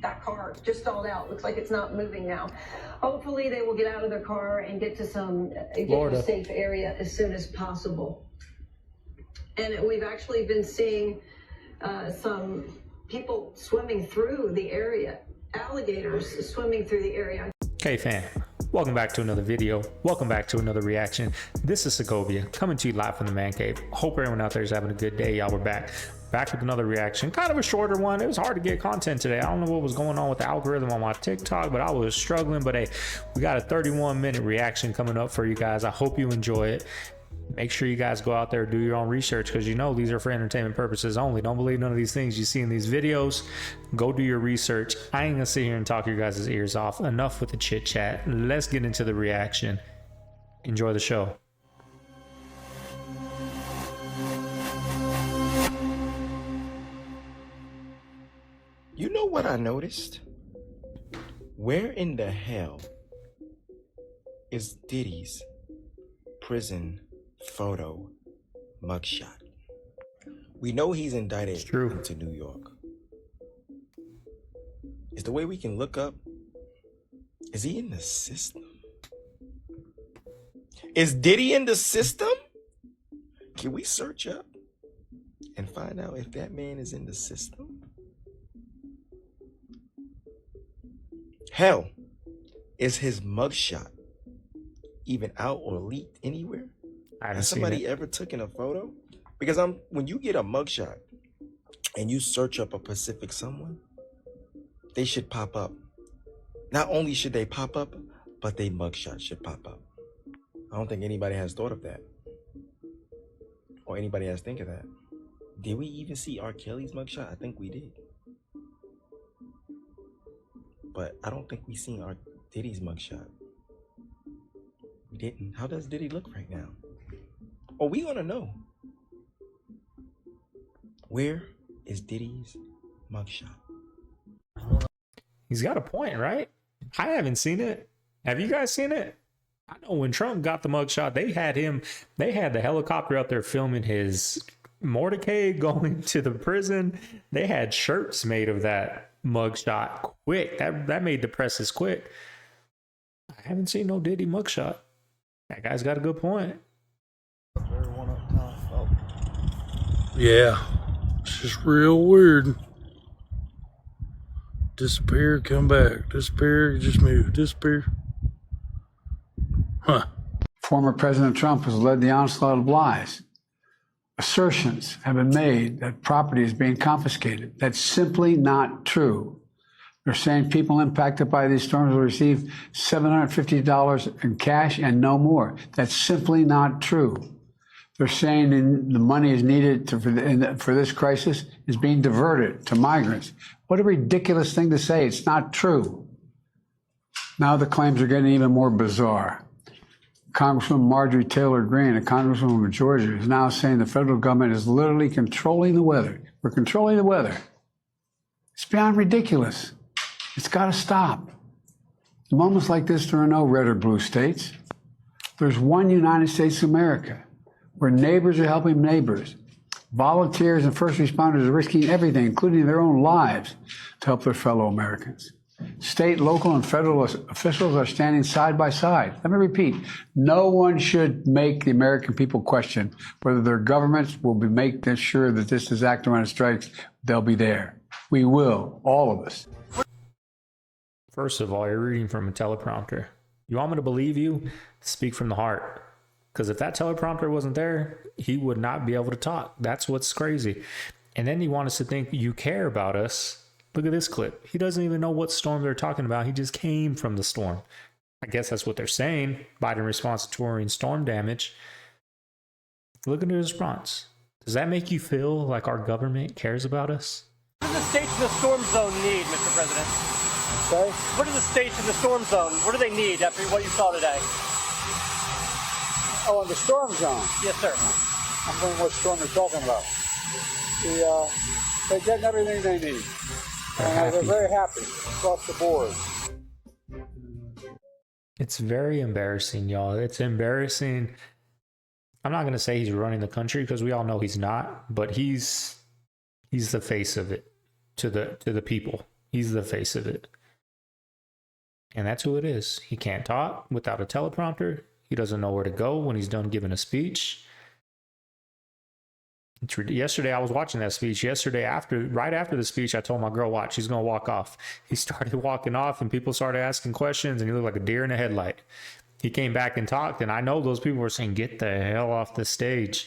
that car just stalled out. Looks like it's not moving now. Hopefully they will get out of their car and get to a safe area as soon as possible. And we've actually been seeing some people swimming through the area, alligators swimming through the area. Hey fam, welcome back to another video. Welcome back to another reaction. This is Segovia coming to you live from the man cave. Hope everyone out there is having a good day. Y'all, we're back with another reaction, kind of a shorter one. It was hard to get content today. I don't know what was going on with the algorithm on my TikTok, but I was struggling. But hey, we got a 31-minute reaction coming up for you guys. I hope you enjoy it. Make sure you guys go out there and do your own research, because you know these are for entertainment purposes only. Don't believe none of these things you see in these videos. Go do your research. I ain't gonna sit here and talk your guys' ears off. Enough with the chit chat. Let's get into the reaction. Enjoy the show. You know what I noticed? Where in the hell is Diddy's prison photo mugshot? We know he's indicted into New York. Is the way we can look up, is he in the system? Is Diddy in the system? Can we search up and find out if that man is in the system? Hell, is his mugshot even out or leaked anywhere? Has somebody ever taken a photo? Because when you get a mugshot and you search up a specific someone, they should pop up. Not only should they pop up, but their mugshot should pop up. I don't think anybody has thought of that, or anybody has think of that. Did we even see R. Kelly's mugshot? I think we did, but I don't think we seen our Diddy's mugshot. We didn't. How does Diddy look right now? Oh, we want to know. Where is Diddy's mugshot? He's got a point, right? I haven't seen it. Have you guys seen it? I know when Trump got the mugshot, they had the helicopter out there filming his motorcade going to the prison. They had shirts made of that mugshot quick. That made the presses quick. I haven't seen no Diddy mugshot. That guy's got a good point. Yeah, it's just real weird. Disappear, come back. Disappear, just move. Disappear. Huh. Former President Trump has led the onslaught of lies. Assertions have been made that property is being confiscated. That's simply not true. They're saying people impacted by these storms will receive $750 in cash and no more. That's simply not true. They're saying the money is needed for this crisis is being diverted to migrants. What a ridiculous thing to say. It's not true. Now the claims are getting even more bizarre. Congresswoman Marjorie Taylor Greene, a congresswoman of Georgia, is now saying the federal government is literally controlling the weather. We're controlling the weather. It's beyond ridiculous. It's got to stop. In moments like this, there are no red or blue states. There's one United States of America, where neighbors are helping neighbors. Volunteers and first responders are risking everything, including their own lives, to help their fellow Americans. State, local, and federal officials are standing side by side. Let me repeat, no one should make the American people question whether their governments will make sure that this disaster, when it strikes, they'll be there. We will, all of us. First of all, you're reading from a teleprompter. You want me to believe you? Speak from the heart. Because if that teleprompter wasn't there, he would not be able to talk. That's what's crazy. And then you want us to think you care about us. Look at this clip. He doesn't even know what storm they're talking about. He just came from the storm. I guess that's what they're saying. Biden response to touring storm damage. Look at his response. Does that make you feel like our government cares about us? What do the states in the storm zone need, Mr. President? Okay? What do the states in the storm zone, what do they need after what you saw today? Oh, in the storm zone? Yes, sir. I'm wondering what storm you're talking about. They're getting everything they need. And they're very happy across the board. It's very embarrassing, y'all. It's embarrassing. I'm not going to say he's running the country, because we all know he's not, but he's the face of it to the people. He's the face of it. And that's who it is. He can't talk without a teleprompter. He doesn't know where to go when he's done giving a speech. Yesterday, I was watching that speech. Yesterday, right after the speech, I told my girl, watch, she's going to walk off. He started walking off, and people started asking questions, and he looked like a deer in a headlight. He came back and talked, and I know those people were saying, get the hell off the stage.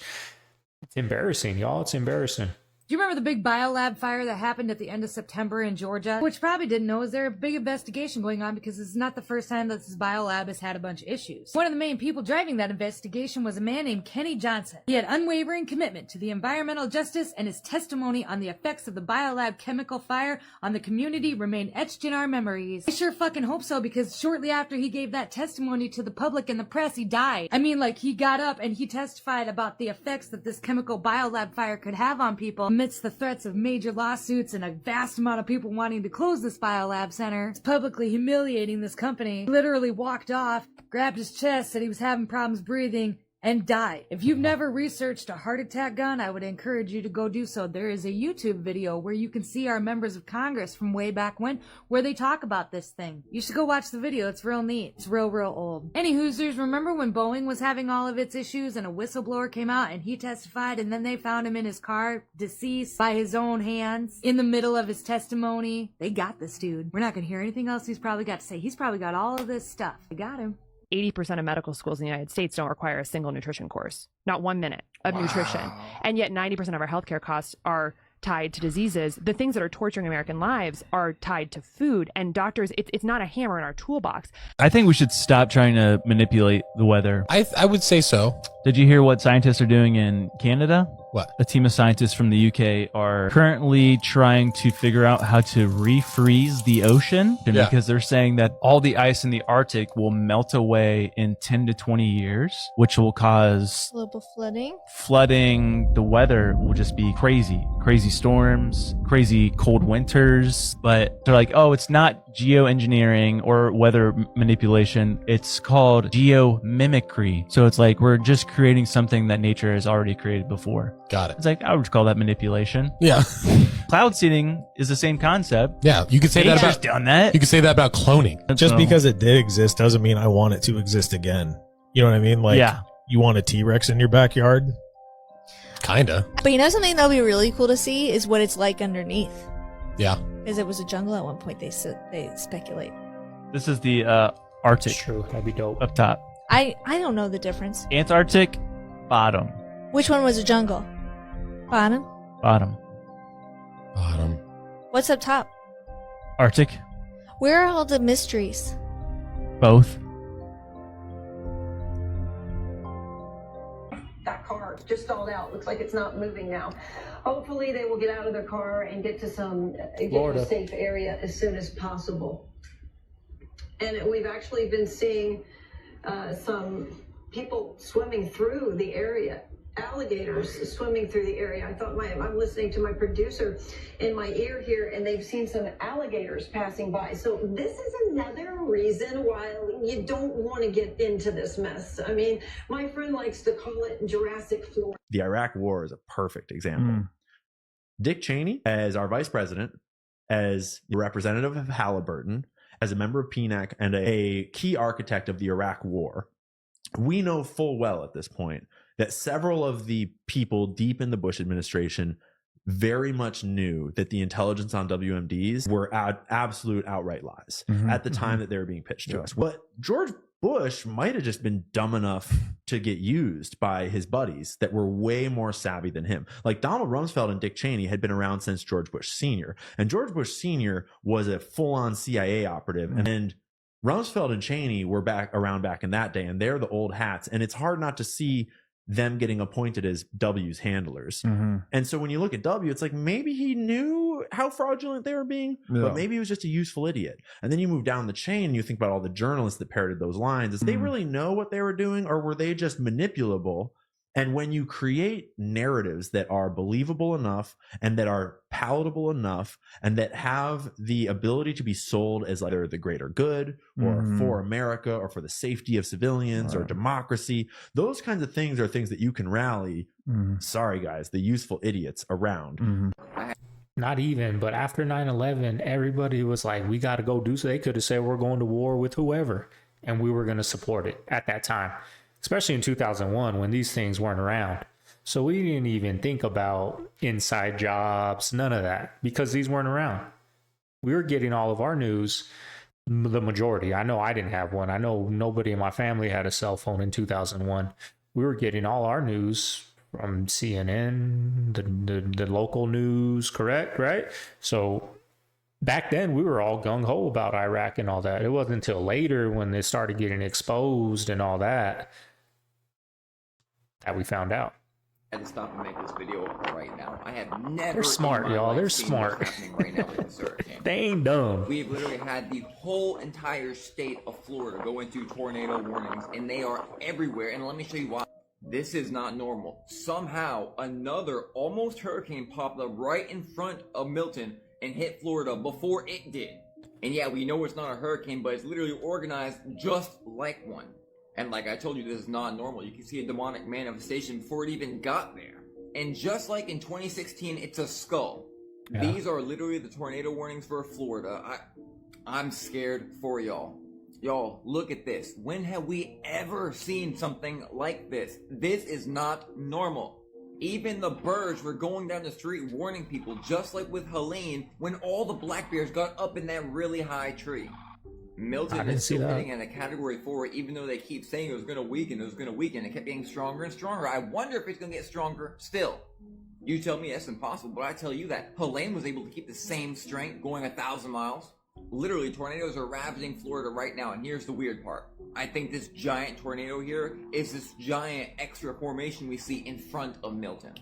It's embarrassing, y'all. It's embarrassing. Do you remember the big Biolab fire that happened at the end of September in Georgia? What you probably didn't know is there a big investigation going on because it's not the first time that this Biolab has had a bunch of issues. One of the main people driving that investigation was a man named Kenny Johnson. He had unwavering commitment to the environmental justice, and his testimony on the effects of the Biolab chemical fire on the community remain etched in our memories. I sure fucking hope so, because shortly after he gave that testimony to the public and the press, he died. I mean, like, he got up and he testified about the effects that this chemical Biolab fire could have on people amidst the threats of major lawsuits and a vast amount of people wanting to close this Biolab center. It's publicly humiliating this company. He literally walked off, grabbed his chest, said he was having problems breathing, and died. If you've never researched a heart attack gun, I would encourage you to go do so. There is a YouTube video where you can see our members of Congress from way back when, where they talk about this thing. You should go watch the video. It's real neat. It's real old. Any Hoosers, remember when Boeing was having all of its issues and a whistleblower came out and he testified, and then they found him in his car, deceased by his own hands, in the middle of his testimony? They got this dude. We're not gonna hear anything else he's probably got to say. He's probably got all of this stuff. They got him. 80% of medical schools in the United States don't require a single nutrition course, not 1 minute of nutrition. And yet 90% of our healthcare costs are tied to diseases. The things that are torturing American lives are tied to food, and doctors, it's not a hammer in our toolbox. I think we should stop trying to manipulate the weather. I would say so. Did you hear what scientists are doing in Canada? What? A team of scientists from the UK are currently trying to figure out how to refreeze the ocean, because they're saying that all the ice in the Arctic will melt away in 10 to 20 years, which will cause global flooding. Flooding. The weather will just be crazy storms, crazy cold winters. But they're like, oh, it's not geoengineering or weather manipulation. It's called geomimicry. So it's like we're just creating something that nature has already created before. Got it. It's like, I would call that manipulation. Yeah. Cloud seeding is the same concept. Yeah, you could say that about done that. You could say that about cloning. Just because it did exist doesn't mean I want it to exist again. You know what I mean? Like, you want a T-Rex in your backyard? Kinda. But you know something that'll be really cool to see is what it's like underneath. Yeah. Because it was a jungle at one point, they speculate. This is the Arctic. That's true. That'd be dope. Up top. I don't know the difference. Antarctic, bottom. Which one was a jungle? Bottom? Bottom. What's up top? Arctic. Where are all the mysteries? Both. That car just stalled out. Looks like it's not moving now. Hopefully they will get out of their car and get to a safe area as soon as possible. And we've actually been seeing some people swimming through the area. Alligators swimming through the area. I'm listening to my producer in my ear here, and they've seen some alligators passing by. So this is another reason why you don't want to get into this mess. I mean, my friend likes to call it Jurassic Florida. The Iraq War is a perfect example. Dick Cheney, as our vice president, as the representative of Halliburton, as a member of PNAC, and a key architect of the Iraq War, we know full well at this point that several of the people deep in the Bush administration very much knew that the intelligence on WMDs were absolute outright lies at the time that they were being pitched to us. But George Bush might have just been dumb enough to get used by his buddies that were way more savvy than him. Like Donald Rumsfeld and Dick Cheney had been around since George Bush Sr. And George Bush Sr. was a full-on CIA operative. And Rumsfeld and Cheney were around back in that day, and they're the old hats. And it's hard not to see them getting appointed as W's handlers. And so when you look at W, it's like maybe he knew how fraudulent they were being, but maybe he was just a useful idiot. And then you move down the chain and you think about all the journalists that parroted those lines. Did they really know what they were doing, or were they just manipulable? And when you create narratives that are believable enough and that are palatable enough and that have the ability to be sold as either the greater good or for America or for the safety of civilians or democracy, those kinds of things are things that you can rally, sorry guys, the useful idiots around. not even, but after 9/11, everybody was like, we got to go do so. They could have said we're going to war with whoever, and we were going to support it at that time, especially in 2001 when these things weren't around. So we didn't even think about inside jobs, none of that, because these weren't around. We were getting all of our news, the majority. I know I didn't have one. I know nobody in my family had a cell phone in 2001. We were getting all our news from CNN, the local news, correct? Right? So back then we were all gung-ho about Iraq and all that. It wasn't until later when they started getting exposed and all that that we found out. I had to stop and make this video right now. I have never. They're smart, y'all. They're smart. Right now with this hurricane. They ain't dumb. We've literally had the whole entire state of Florida go into tornado warnings, and they are everywhere. And let me show you why. This is not normal. Somehow, another almost hurricane popped up right in front of Milton and hit Florida before it did. And yeah, we know it's not a hurricane, but it's literally organized just like one. And like I told you, this is not normal. You can see a demonic manifestation before it even got there. And just like in 2016, it's a skull. Yeah. These are literally the tornado warnings for Florida. I'm scared for y'all. Y'all, look at this. When have we ever seen something like this? This is not normal. Even the birds were going down the street warning people, just like with Helene, when all the black bears got up in that really high tree. Milton is still hitting in a category 4, even though they keep saying it was going to weaken, it kept getting stronger and stronger. I wonder if it's going to get stronger still. You tell me that's impossible, but I tell you that Helene was able to keep the same strength going 1,000 miles. Literally, tornadoes are ravaging Florida right now, and here's the weird part. I think this giant tornado here is this giant extra formation we see in front of Milton.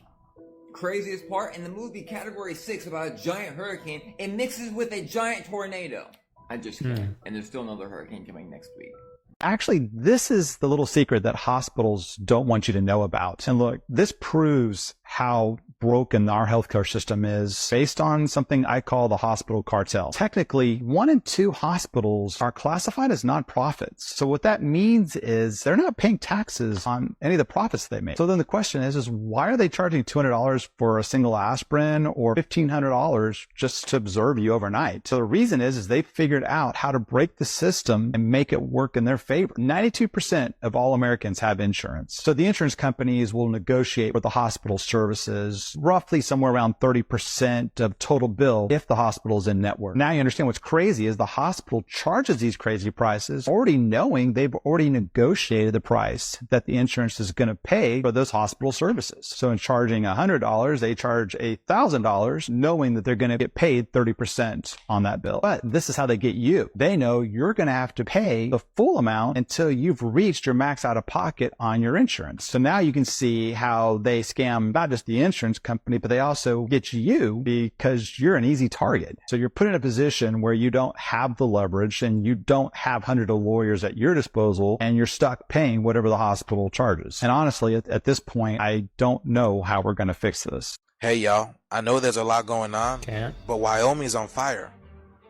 Craziest part, in the movie Category 6 about a giant hurricane, it mixes with a giant tornado. I just can't. And there's still another hurricane coming next week. Actually, this is the little secret that hospitals don't want you to know about. And look, this proves how broken our healthcare system is based on something I call the hospital cartel. Technically, 1 in 2 hospitals are classified as nonprofits. So what that means is they're not paying taxes on any of the profits they make. So then the question is why are they charging $200 for a single aspirin or $1,500 just to observe you overnight? So the reason is they figured out how to break the system and make it work in their favor. 92% of all Americans have insurance. So the insurance companies will negotiate with the hospital services, roughly somewhere around 30% of total bill if the hospital is in network. Now you understand what's crazy is the hospital charges these crazy prices, already knowing they've already negotiated the price that the insurance is going to pay for those hospital services. So in charging $100, they charge $1,000, knowing that they're going to get paid 30% on that bill. But this is how they get you. They know you're going to have to pay the full amount until you've reached your max out of pocket on your insurance. So now you can see how they scam not just the insurance company, but they also get you because you're an easy target. So you're put in a position where you don't have the leverage and you don't have hundreds of lawyers at your disposal and you're stuck paying whatever the hospital charges. And honestly, at this point, I don't know how we're going to fix this. Hey, y'all, I know there's a lot going on, but Wyoming's on fire.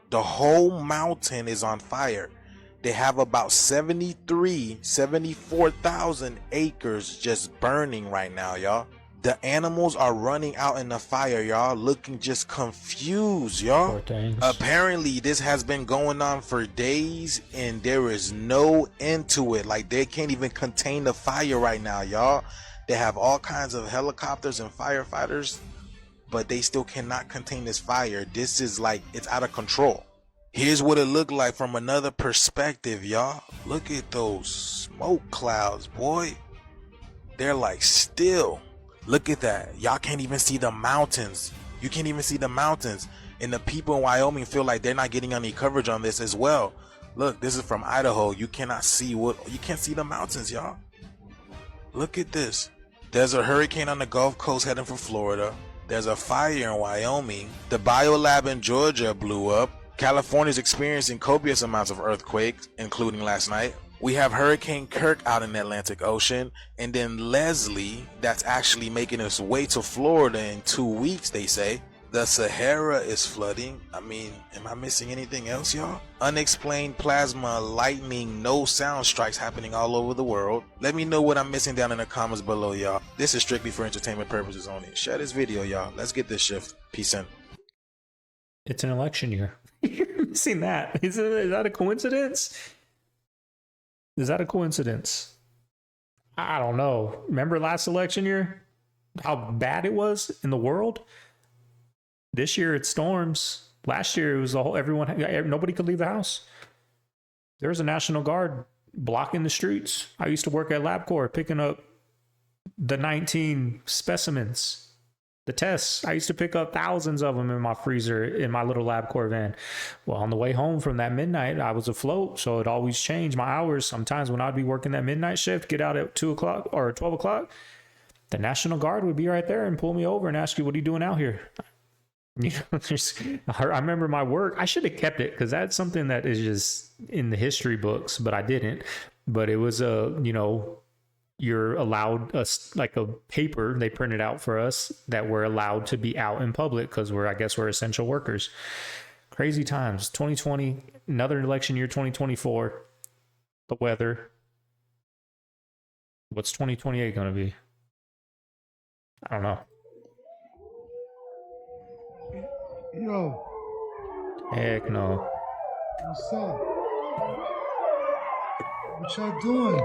The whole mountain is on fire. They have about 74,000 acres just burning right now, y'all. The animals are running out in the fire, y'all, looking just confused, y'all. Apparently, this has been going on for days, and there is no end to it. Like, they can't even contain the fire right now, y'all. They have all kinds of helicopters and firefighters, but they still cannot contain this fire. This is like, it's out of control. Here's what it looked like from another perspective, y'all. Look at those smoke clouds, boy. They're like still. Look at that. Y'all can't even see the mountains. You can't even see the mountains. And the people in Wyoming feel like they're not getting any coverage on this as well. Look, this is from Idaho. You cannot see you can't see the mountains, y'all. Look at this. There's a hurricane on the Gulf Coast heading for Florida. There's a fire in Wyoming. The Biolab in Georgia blew up. California's experiencing copious amounts of earthquakes, including last night. We have Hurricane Kirk out in the Atlantic Ocean, and then Leslie, that's actually making its way to Florida in 2 weeks, they say. The Sahara is flooding. I mean, am I missing anything else, y'all? Unexplained plasma, lightning, no sound strikes happening all over the world. Let me know what I'm missing down in the comments below, y'all. This is strictly for entertainment purposes only. Share this video, y'all. Let's get this shift. Peace in. It's an election year. You're missing that. Is that a coincidence? Is that a coincidence? I don't know. Remember last election year? How bad it was in the world? This year it's storms. Last year it was nobody could leave the house. There was a National Guard blocking the streets. I used to work at LabCorp picking up the 19 specimens, the tests. I used to pick up thousands of them in my freezer in my little LabCorp van. Well, on the way home from that midnight, I was afloat, so it always changed my hours. Sometimes when I'd be working that midnight shift, get out at 2 o'clock or 12 o'clock, the National Guard would be right there and pull me over and ask you, what are you doing out here? You know, I remember my work. I should have kept it because that's something that is just in the history books, but I didn't. But it was you're allowed like a paper they printed out for us that we're allowed to be out in public because we're essential workers. Crazy times. 2020, another election year, 2024. The weather. What's 2028 going to be? I don't know. Yo. Heck no. What's up? What y'all doing?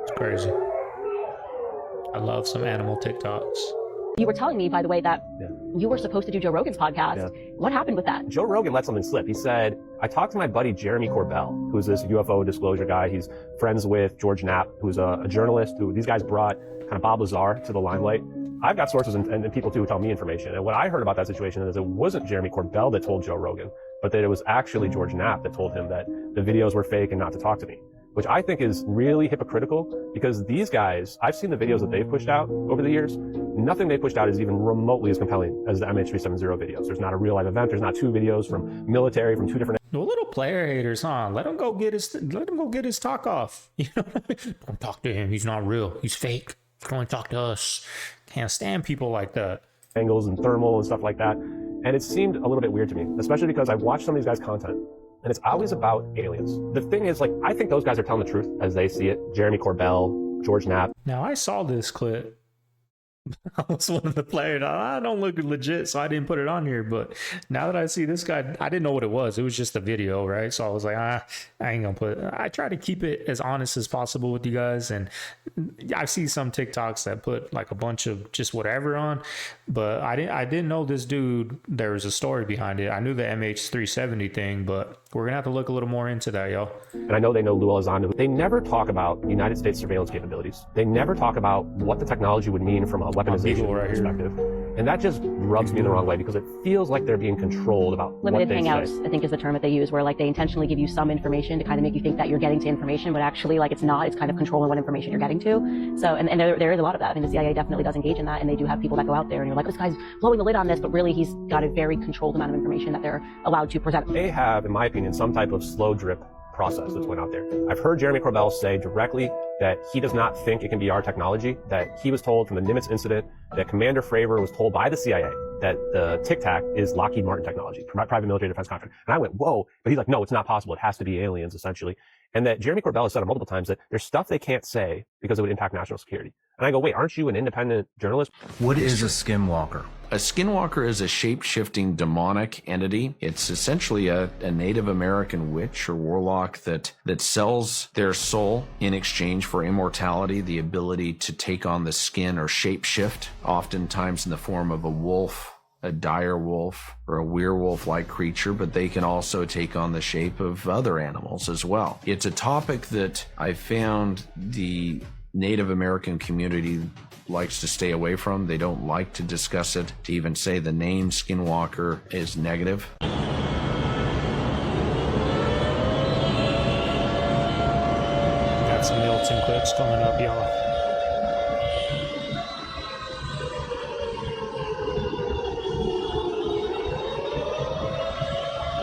It's crazy. I love some animal TikToks. You were telling me, by the way, that you were supposed to do Joe Rogan's podcast. Yeah. What happened with that? Joe Rogan let something slip. He said, I talked to my buddy Jeremy Corbell, who's this UFO disclosure guy. He's friends with George Knapp, who's a journalist who these guys brought kind of Bob Lazar to the limelight. I've got sources and people too who tell me information. And what I heard about that situation is it wasn't Jeremy Corbell that told Joe Rogan, but that it was actually George Knapp that told him that the videos were fake and not to talk to me, which I think is really hypocritical because these guys, I've seen the videos that they've pushed out over the years. Nothing they pushed out is even remotely as compelling as the MH370 videos. There's not a real live event. There's not two videos from military, from two different. The little player haters, huh? Let him go get his talk off. You know, don't talk to him. He's not real. He's fake. Go and talk to us. Can't stand people like that. Angles and thermal and stuff like that. And it seemed a little bit weird to me, especially because I've watched some of these guys' content. And it's always about aliens. The thing is, I think those guys are telling the truth as they see it. Jeremy Corbell, George Knapp. Now, I saw this clip. I was one of the players. I don't look legit, so I didn't put it on here. But now that I see this guy, I didn't know what it was. It was just a video, right? So I was like, I ain't gonna put it. I try to keep it as honest as possible with you guys. And I see some TikToks that put like a bunch of just whatever on. But I didn't know this dude, there was a story behind it. I knew the MH370 thing, but we're gonna have to look a little more into that, y'all. And I know they know Lou Elizondo. They never talk about United States surveillance capabilities. They never talk about what the technology would mean from a weaponization perspective. And that just rubs me the wrong way because it feels like they're being controlled about limited what they hangouts, say. I think is the term that they use, where like they intentionally give you some information to kind of make you think that you're getting to information, but actually like it's not. It's kind of controlling what information you're getting to. So, and there is a lot of that. I mean, the CIA definitely does engage in that, and they do have people that go out there and you're like, this guy's blowing the lid on this, but really he's got a very controlled amount of information that they're allowed to present. They have, in my opinion, some type of slow drip process that's went out there. I've heard Jeremy Corbell say directly that he does not think it can be our technology, that he was told from the Nimitz incident that Commander Fravor was told by the CIA that the Tic Tac is Lockheed Martin technology, private military defense contract. And I went, whoa, but he's like, no, it's not possible. It has to be aliens, essentially. And that Jeremy Corbell has said it multiple times that there's stuff they can't say because it would impact national security. And I go, wait, aren't you an independent journalist? What is a skinwalker? A skinwalker is a shape-shifting demonic entity. It's essentially a Native American witch or warlock that sells their soul in exchange for immortality, the ability to take on the skin or shape-shift, oftentimes in the form of a wolf, a dire wolf, or a werewolf-like creature, but they can also take on the shape of other animals as well. It's a topic that I found the Native American community likes to stay away from. They don't like to discuss it. To even say the name Skinwalker is negative. Got some Milton clips coming up, y'all.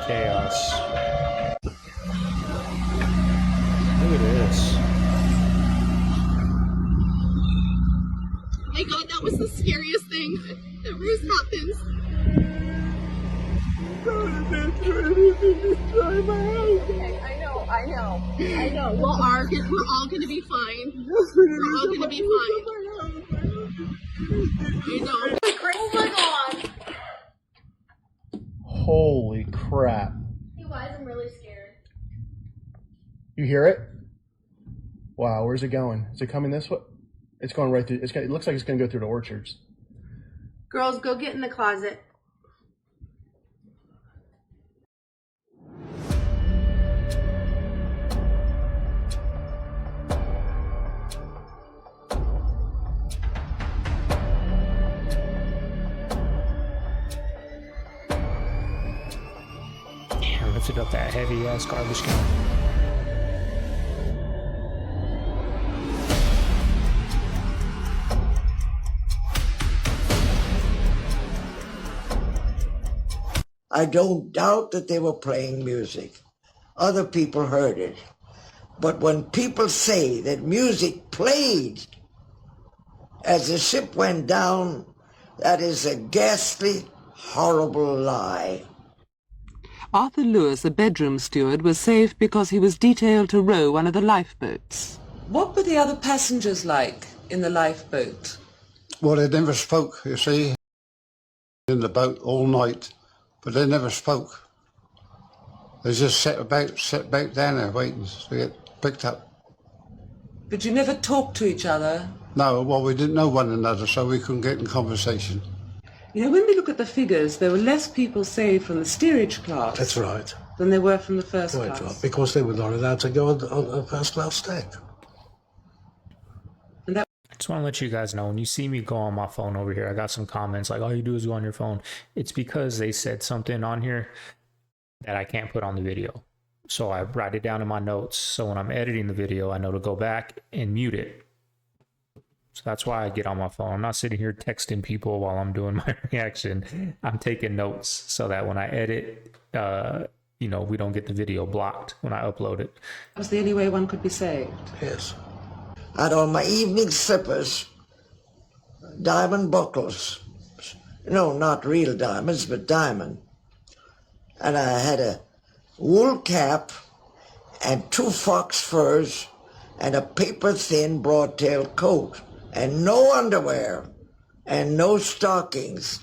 Chaos. Look at this. My God, that was the scariest thing that ever has happened. God, I didn't do anything to destroy my house. Okay, I know. I know. We're all gonna be fine. We're all gonna be fine. You know. Oh my God. Holy crap. You guys, I'm really scared. You hear it? Wow, where's it going? Is it coming this way? It's going right through. It looks like it's going to go through the orchards. Girls, go get in the closet. Damn, lifted up that heavy ass garbage can. I don't doubt that they were playing music. Other people heard it. But when people say that music played as the ship went down, that is a ghastly, horrible lie. Arthur Lewis, a bedroom steward, was saved because he was detailed to row one of the lifeboats. What were the other passengers like in the lifeboat? Well, they never spoke, you see, in the boat all night. But they never spoke. They just sat back down there waiting to get picked up. But you never talked to each other? No, well, we didn't know one another, so we couldn't get in conversation. You know, when we look at the figures, there were less people saved from the steerage class. That's right. Than there were from the first Quite class. right, because they were not allowed to go on a first class deck. I just want to let you guys know, when you see me go on my phone over here, I got some comments like, all you do is go on your phone. It's because they said something on here that I can't put on the video. So I write it down in my notes. So when I'm editing the video, I know to go back and mute it. So that's why I get on my phone. I'm not sitting here texting people while I'm doing my reaction. I'm taking notes so that when I edit, you know, we don't get the video blocked when I upload it. That was the only way one could be saved. Yes. I had on my evening slippers, diamond buckles. No, not real diamonds, but diamond. And I had a wool cap and 2 fox furs and a paper-thin broad-tailed coat and no underwear and no stockings,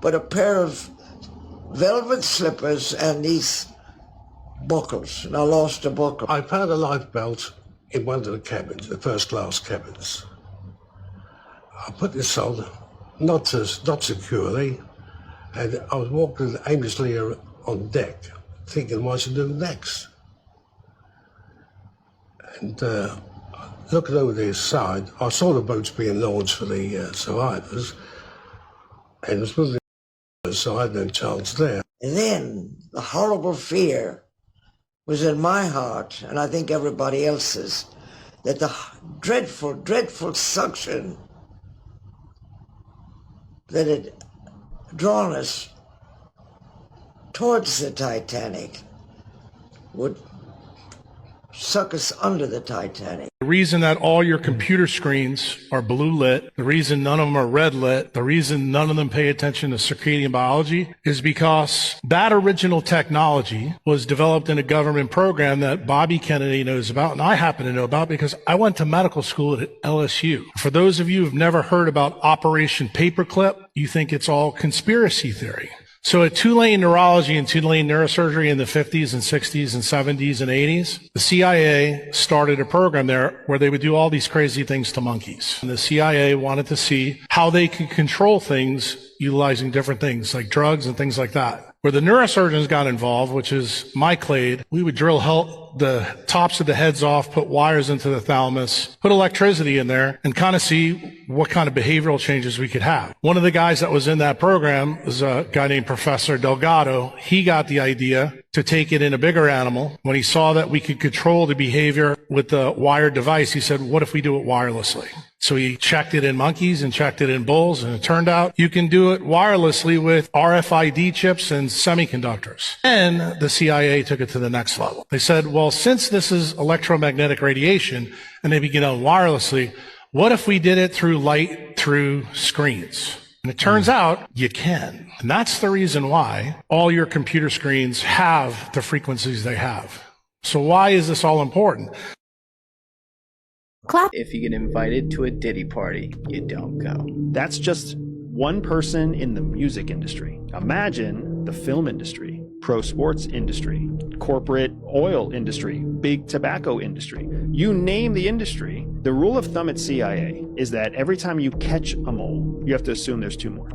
but a pair of velvet slippers and these buckles. And I lost a buckle. I found a life belt in one of the cabins, the first class cabins. I put this on, not securely, and I was walking aimlessly on deck, thinking what I should do next. And looking over the side, I saw the boats being launched for the survivors, and it was moving, so I had no chance there. And then the horrible fear was in my heart, and I think everybody else's, that the dreadful, dreadful suction that had drawn us towards the Titanic would suck us under the Titanic. The reason that all your computer screens are blue lit, the reason none of them are red lit, the reason none of them pay attention to circadian biology is because that original technology was developed in a government program that Bobby Kennedy knows about, and I happen to know about because I went to medical school at LSU. For those of you who've never heard about Operation Paperclip, you think it's all conspiracy theory. So at Tulane Neurology and Tulane Neurosurgery in the 50s and 60s and 70s and 80s, the CIA started a program there where they would do all these crazy things to monkeys. And the CIA wanted to see how they could control things utilizing different things like drugs and things like that. Where the neurosurgeons got involved, which is my clade, we would drill the tops of the heads off, put wires into the thalamus, put electricity in there, and kind of see what kind of behavioral changes we could have. One of the guys that was in that program was a guy named Professor Delgado. He got the idea to take it in a bigger animal. When he saw that we could control the behavior with the wired device, he said, what if we do it wirelessly? So he checked it in monkeys and checked it in bulls, and it turned out you can do it wirelessly with RFID chips and semiconductors. And the CIA took it to the next level. They said, well, since this is electromagnetic radiation and they begin on wirelessly, what if we did it through light through screens? And it turns out you can. And that's the reason why all your computer screens have the frequencies they have. So why is this all important? If you get invited to a Diddy party, you don't go. That's just one person in the music industry. Imagine the film industry, pro sports industry, corporate oil industry, big tobacco industry. You name the industry. The rule of thumb at CIA is that every time you catch a mole, you have to assume there's two more.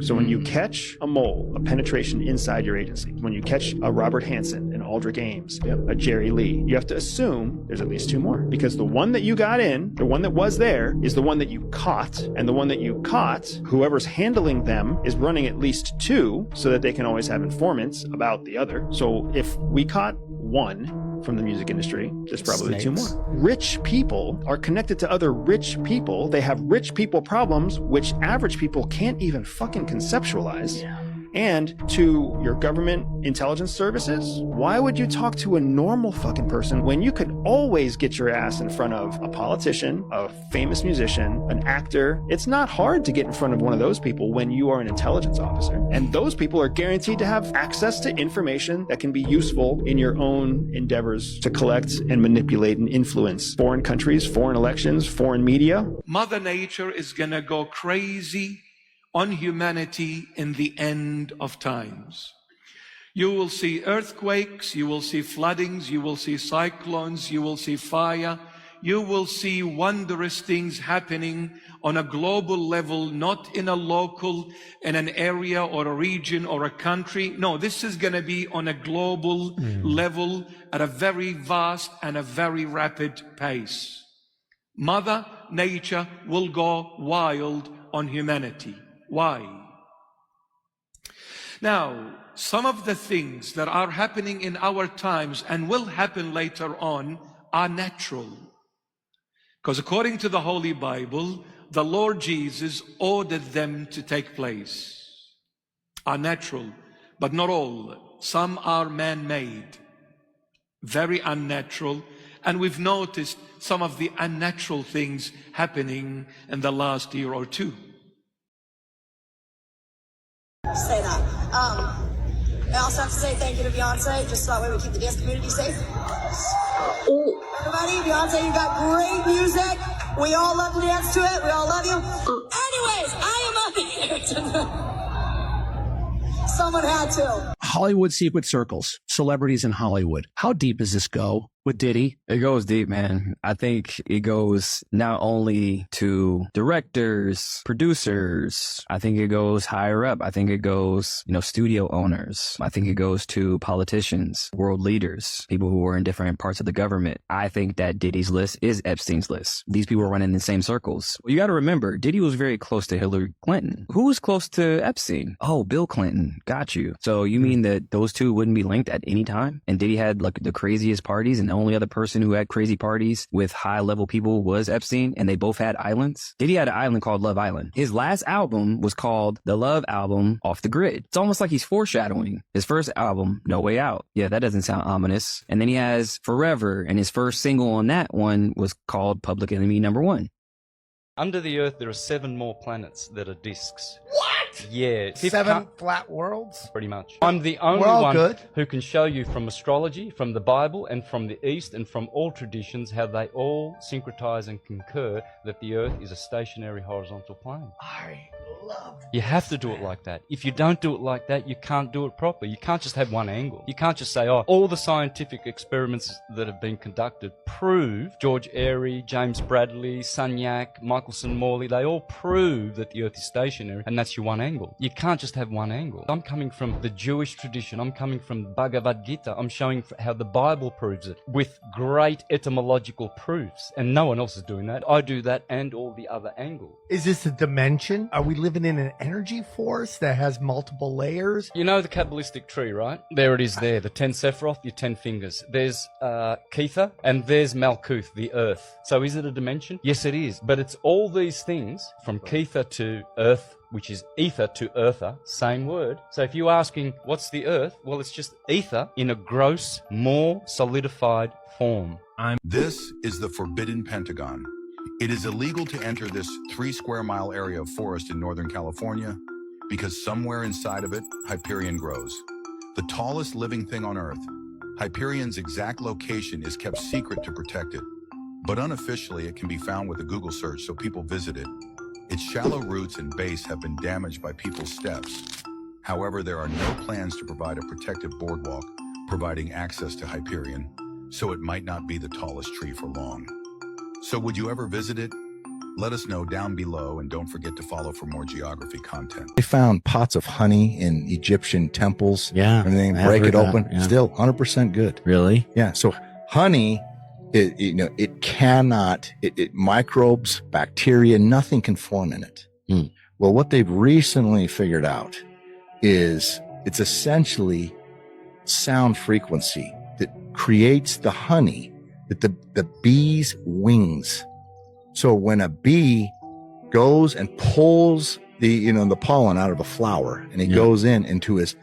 So when you catch a mole, a penetration inside your agency, when you catch a Robert Hansen, an Aldrich Ames, a Jerry Lee, you have to assume there's at least two more. Because the one that you got in, the one that was there, is the one that you caught. And the one that you caught, whoever's handling them is running at least two so that they can always have informants about the other. So if we caught one from the music industry, there's probably two more. Rich people are connected to other rich people. They have rich people problems, which average people can't even fucking conceptualize. And to your government intelligence services, why would you talk to a normal fucking person when you could always get your ass in front of a politician, a famous musician, an actor? It's not hard to get in front of one of those people when you are an intelligence officer. And those people are guaranteed to have access to information that can be useful in your own endeavors to collect and manipulate and influence foreign countries, foreign elections, foreign media. Mother Nature is gonna go crazy on humanity in the end of times. You will see earthquakes, you will see floodings, you will see cyclones, you will see fire, you will see wondrous things happening on a global level, not in a local, in an area or a region or a country. No, this is going to be on a global level at a very vast and a very rapid pace. Mother Nature will go wild on humanity. Why? Now, some of the things that are happening in our times and will happen later on are natural. Because according to the Holy Bible, the Lord Jesus ordered them to take place. Are natural, but not all. Some are man-made, very unnatural. And we've noticed some of the unnatural things happening in the last year or two. Say that. I also have to say thank you to Beyonce, just so that way we keep the dance community safe. Everybody, Beyonce, you got great music. We all love to dance to it. We all love you. Anyways, I am up here. Someone had to. Hollywood secret circles, celebrities in Hollywood. How deep does this go with Diddy? It goes deep, man. I think it goes not only to directors, producers. I think it goes higher up. I think it goes, studio owners. I think it goes to politicians, world leaders, people who are in different parts of the government. I think that Diddy's list is Epstein's list. These people are running in the same circles. You got to remember, Diddy was very close to Hillary Clinton. Who was close to Epstein? Oh, Bill Clinton. Got you. So you mean that those two wouldn't be linked at any time? And Diddy had like the craziest parties, and the only other person who had crazy parties with high level people was Epstein, and they both had islands. Diddy had an island called Love Island. His last album was called the Love Album Off the Grid. It's almost like he's foreshadowing his first album, No Way Out. Yeah, that doesn't sound ominous. And then he has Forever, and his first single on that one was called Public Enemy Number 1. Under the Earth, there are 7 more planets that are disks. What? Yeah. 7 flat worlds? Pretty much. I'm the only one who can show you from astrology, from the Bible, and from the East, and from all traditions, how they all syncretize and concur that the Earth is a stationary horizontal plane. I love You have to do it like that. If you don't do it like that, you can't do it properly. You can't just have one angle. You can't just say, oh, all the scientific experiments that have been conducted prove, George Airy, James Bradley, Sunyak, Michelson Morley, they all prove that the Earth is stationary, and that's your one angle. You can't just have one angle. I'm coming from the Jewish tradition. I'm coming from the Bhagavad Gita. I'm showing how the Bible proves it with great etymological proofs, and no one else is doing that. I do that and all the other angles. Is this a dimension? Are we living in an energy force that has multiple layers? You know the Kabbalistic tree, right? There it is there, the 10 Sephiroth, your 10 fingers. There's Ketha, and there's Malkuth, the earth. So is it a dimension? Yes, it is. But it's all these things, from Ketha to earth, which is ether to earther, same word. So if you're asking, what's the earth? Well, it's just ether in a gross, more solidified form. This is the Forbidden Pentagon. It is illegal to enter this 3-square-mile area of forest in Northern California because somewhere inside of it, Hyperion grows. The tallest living thing on Earth. Hyperion's exact location is kept secret to protect it, but unofficially it can be found with a Google search so people visit it. Its shallow roots and base have been damaged by people's steps. However, there are no plans to provide a protected boardwalk providing access to Hyperion, so it might not be the tallest tree for long. So would you ever visit it? Let us know down below, and don't forget to follow for more geography content. They found pots of honey in Egyptian temples. Yeah. Everything, break it open. Yeah. Still 100% good. Really? Yeah. So honey, it cannot, microbes, bacteria, nothing can form in it. Well, what they've recently figured out is it's essentially sound frequency that creates the honey, that the bee's wings. So when a bee goes and pulls the pollen out of a flower and it goes into his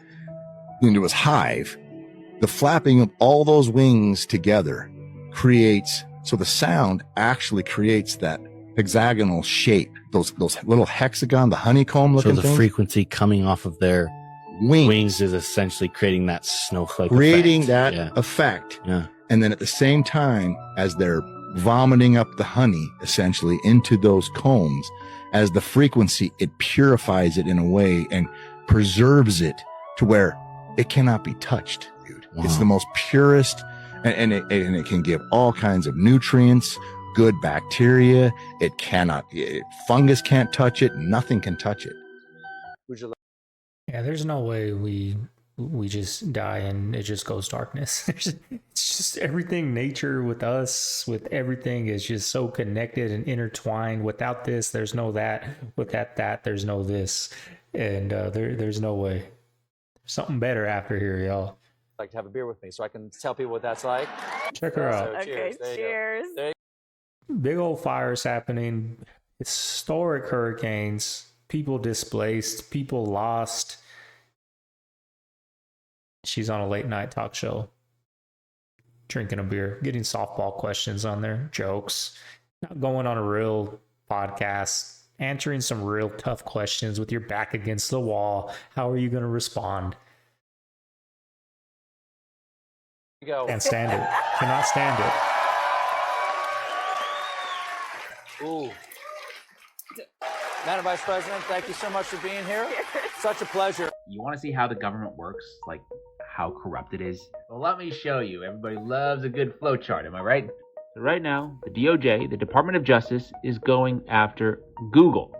hive, the flapping of all those wings together creates, so the sound actually creates that hexagonal shape, those little hexagon, the honeycomb looking So the things. frequency coming off of their wings is essentially creating that snowflake Creating effect. that effect. Yeah. And then at the same time, as they're vomiting up the honey essentially into those combs, as the frequency, it purifies it in a way and preserves it to where it cannot be touched, dude. Wow. It's the most purest, and it can give all kinds of nutrients, good bacteria. Fungus can't touch it. Nothing can touch it. Yeah, there's no way we just die and it just goes darkness. It's just everything, nature with us, with everything is just so connected and intertwined. Without this, there's no that. Without that, there's no this. And there's no way. Something better after here, y'all. Like to have a beer with me so I can tell people what that's like. Check her out. So, Okay, cheers. Big old fires happening, historic hurricanes, people displaced, people lost. She's on a late night talk show, drinking a beer, getting softball questions on there, jokes, not going on a real podcast, answering some real tough questions with your back against the wall. How are you going to respond? Go. Can't stand it. Cannot stand it. Ooh. Madam Vice President, thank you so much for being here. Such a pleasure. You want to see how the government works, like how corrupt it is? Well, let me show you. Everybody loves a good flowchart, am I right? So right now, the DOJ, the Department of Justice, is going after Google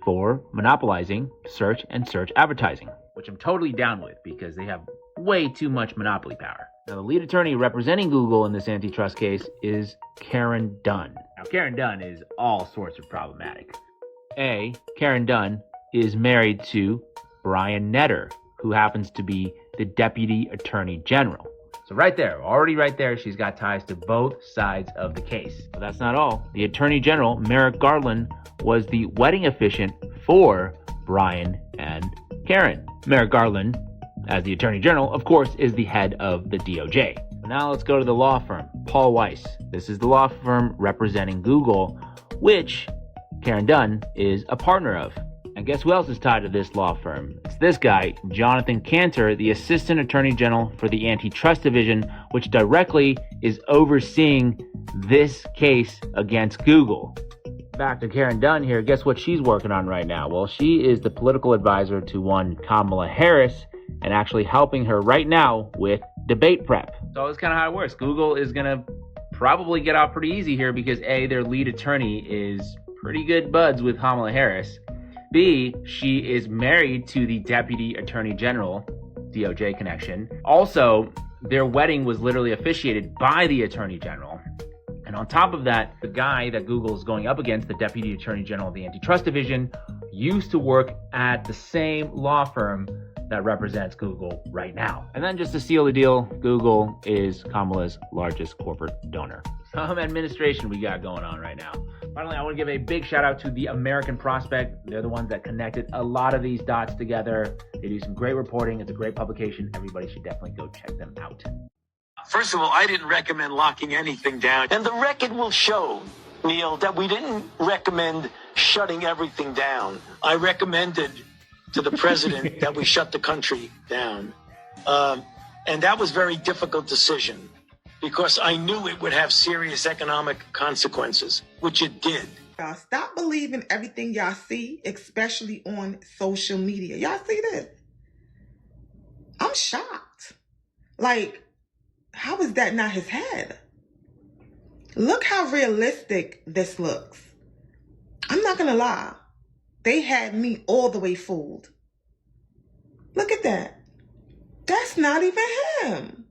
for monopolizing search and search advertising, which I'm totally down with because they have way too much monopoly power. Now, the lead attorney representing Google in this antitrust case is Karen Dunn. Now, Karen Dunn is all sorts of problematic. Karen Dunn is married to Brian Netter, who happens to be the Deputy Attorney General. So right there, already right there, she's got ties to both sides of the case. But that's not all. The Attorney General, Merrick Garland, was the wedding officiant for Brian and Karen. Merrick Garland, as the Attorney General, of course, is the head of the DOJ. Now let's go to the law firm, Paul Weiss. This is the law firm representing Google, which Karen Dunn is a partner of. And guess who else is tied to this law firm? It's this guy, Jonathan Cantor, the Assistant Attorney General for the Antitrust Division, which directly is overseeing this case against Google. Back to Karen Dunn here. Guess what she's working on right now? Well, she is the political advisor to one Kamala Harris and actually helping her right now with debate prep. So that's kind of how it works. Google is going to probably get out pretty easy here because A, their lead attorney is pretty good buds with Kamala Harris. B, she is married to the Deputy Attorney General, DOJ connection. Also, their wedding was literally officiated by the Attorney General. And on top of that, the guy that Google is going up against, the Deputy Attorney General of the Antitrust Division, used to work at the same law firm that represents Google right now. And then just to seal the deal, Google is Kamala's largest corporate donor. Some administration we got going on right now. Finally, I want to give a big shout out to the American Prospect. They're the ones that connected a lot of these dots together. They do some great reporting. It's a great publication. Everybody should definitely go check them out. First of all, I didn't recommend locking anything down. And the record will show, Neil, that we didn't recommend shutting everything down. I recommended to the president that we shut the country down. And that was a very difficult decision because I knew it would have serious economic consequences, which it did. Stop believing everything y'all see, especially on social media. Y'all see this? I'm shocked. Like, how is that not his head? Look how realistic this looks. I'm not gonna lie. They had me all the way fooled. Look at that. That's not even him.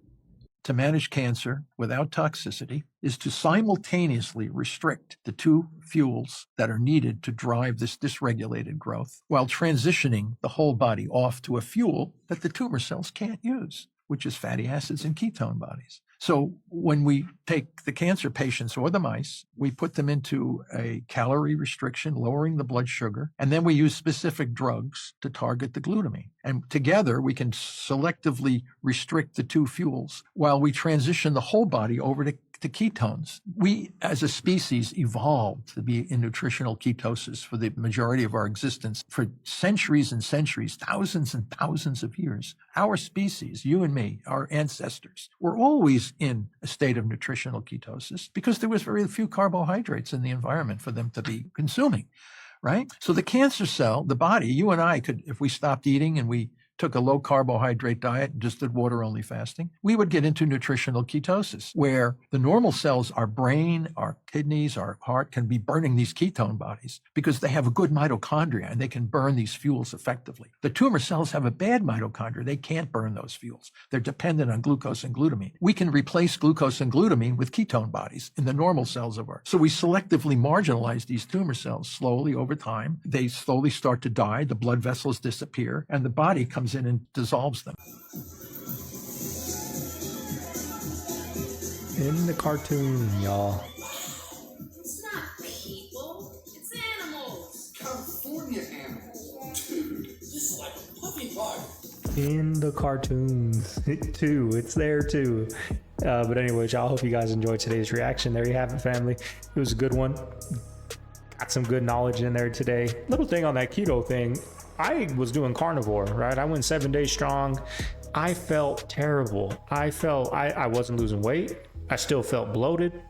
To manage cancer without toxicity is to simultaneously restrict the two fuels that are needed to drive this dysregulated growth while transitioning the whole body off to a fuel that the tumor cells can't use, which is fatty acids and ketone bodies. So when we take the cancer patients or the mice, we put them into a calorie restriction, lowering the blood sugar, and then we use specific drugs to target the glutamine. And together we can selectively restrict the two fuels while we transition the whole body over to ketones. We, as a species, evolved to be in nutritional ketosis for the majority of our existence for centuries and centuries, thousands and thousands of years. Our species, you and me, our ancestors, were always in a state of nutritional ketosis because there was very few carbohydrates in the environment for them to be consuming, right? So the cancer cell, the body, you and I could, if we stopped eating and we took a low carbohydrate diet and just did water only fasting, we would get into nutritional ketosis where the normal cells, our brain, our kidneys, our heart can be burning these ketone bodies because they have a good mitochondria and they can burn these fuels effectively. The tumor cells have a bad mitochondria. They can't burn those fuels. They're dependent on glucose and glutamine. We can replace glucose and glutamine with ketone bodies in the normal cells of our. So we selectively marginalize these tumor cells slowly over time. They slowly start to die. The blood vessels disappear and the body comes in and dissolves them. In the cartoon, y'all. It's not people, it's animals. California animals. Dude, this is like a puppy park. In the cartoons too, it's there too. But anyways, y'all, hope you guys enjoyed today's reaction. There you have it, family. It was a good one. Got some good knowledge in there today. Little thing on that keto thing, I was doing carnivore, right? I went 7 days strong. I felt terrible. I wasn't losing weight. I still felt bloated.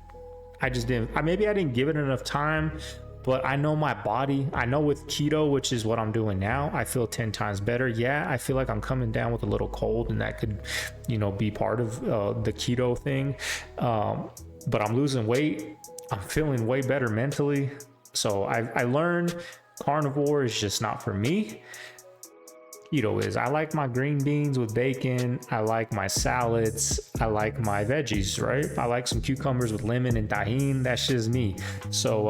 I just didn't, maybe I didn't give it enough time, but I know my body. I know with keto, which is what I'm doing now, I feel 10 times better. Yeah, I feel like I'm coming down with a little cold and that could, be part of the keto thing. But I'm losing weight. I'm feeling way better mentally. So I learned carnivore is just not for me. Keto is. I like my green beans with bacon. I like my salads. I like my veggies, right? I like some cucumbers with lemon and tahini. That's just me. So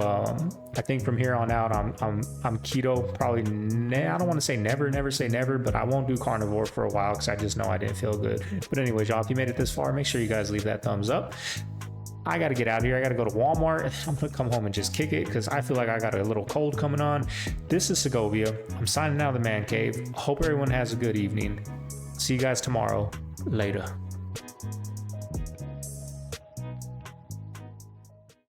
I think from here on out, I'm keto. Probably, I don't want to say never say never, but I won't do carnivore for a while because I just know I didn't feel good. But anyways, y'all, if you made it this far, make sure you guys leave that thumbs up. I got to get out of here. I got to go to Walmart. I'm going to come home and just kick it because I feel like I got a little cold coming on. This is Segovia. I'm signing out of the Man Cave. Hope everyone has a good evening. See you guys tomorrow. Later.